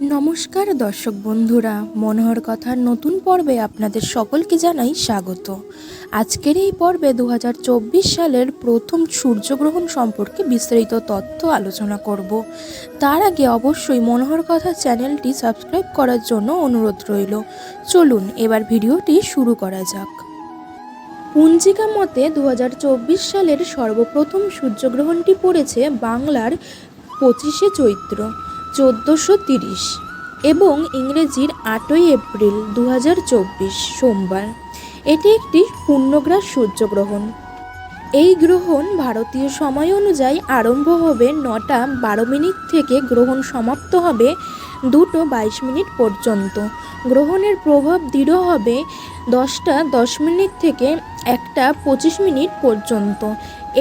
নমস্কার দর্শক বন্ধুরা, মনোহর কথার নতুন পর্বে আপনাদের সকলকে জানাই স্বাগত। আজকের এই পর্বে 2024 সালের প্রথম সূর্যগ্রহণ সম্পর্কে বিস্তারিত তথ্য আলোচনা করব। তার আগে অবশ্যই মনোহর কথা চ্যানেলটি সাবস্ক্রাইব করার জন্য অনুরোধ রইল। চলুন এবার ভিডিওটি শুরু করা যাক। পঞ্জিকা মতে 2024 সালের সর্বপ্রথম সূর্যগ্রহণটি পড়েছে বাংলার 25শে চৈত্র 1430 এবং ইংরেজির 8ই এপ্রিল 2024 সোমবার। এটি একটি পূর্ণগ্রাস সূর্যগ্রহণ। এই গ্রহণ ভারতীয় সময় অনুযায়ী আরম্ভ হবে 9টা 12 মিনিট থেকে গ্রহণ সমাপ্ত হবে 2টো 22 মিনিট পর্যন্ত। গ্রহণের প্রভাব দৃঢ় হবে 10টা 10 মিনিট থেকে 1টা 25 মিনিট পর্যন্ত।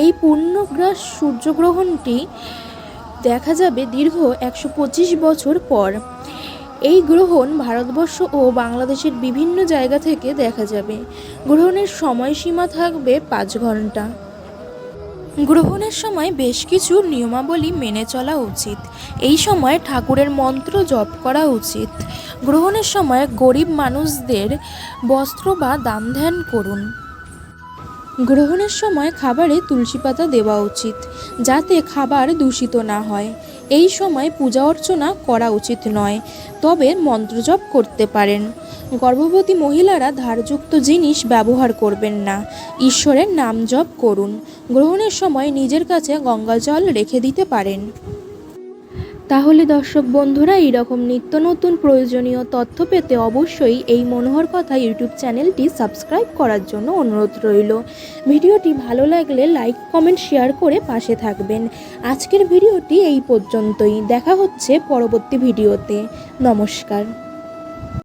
এই পূর্ণগ্রাস সূর্যগ্রহণটি দেখা যাবে দীর্ঘ 125 বছর পর। এই গ্রহণ ভারতবর্ষ ও বাংলাদেশের বিভিন্ন জায়গা থেকে দেখা যাবে। গ্রহণের সময়সীমা থাকবে 5 ঘন্টা। গ্রহণের সময় বেশ কিছু নিয়মাবলী মেনে চলা উচিত। এই সময় ঠাকুরের মন্ত্র জপ করা উচিত। গ্রহণের সময় গরিব মানুষদের বস্ত্র বা দান ধ্যান করুন। গ্রহণের সময় খাবারে তুলসী পাতা দেওয়া উচিত, যাতে খাবার দূষিত না হয়। এই সময় পূজা অর্চনা করা উচিত নয়, তবে মন্ত্রজপ করতে পারেন। গর্ভবতী মহিলারা ধারযুক্ত জিনিস ব্যবহার করবেন না। ঈশ্বরের নাম জপ করুন। গ্রহণের সময় নিজের কাছে গঙ্গা জল রেখে দিতে পারেন। তাহলে দর্শক বন্ধুরা, এইরকম নিত্য নতুন প্রয়োজনীয় তথ্য পেতে অবশ্যই এই মনোহর কথা ইউটিউব চ্যানেলটি সাবস্ক্রাইব করার জন্য অনুরোধ রইল। ভিডিওটি ভালো লাগলে লাইক কমেন্ট শেয়ার করে পাশে থাকবেন। আজকের ভিডিওটি এই পর্যন্তই। দেখা হচ্ছে পরবর্তী ভিডিওতে। নমস্কার।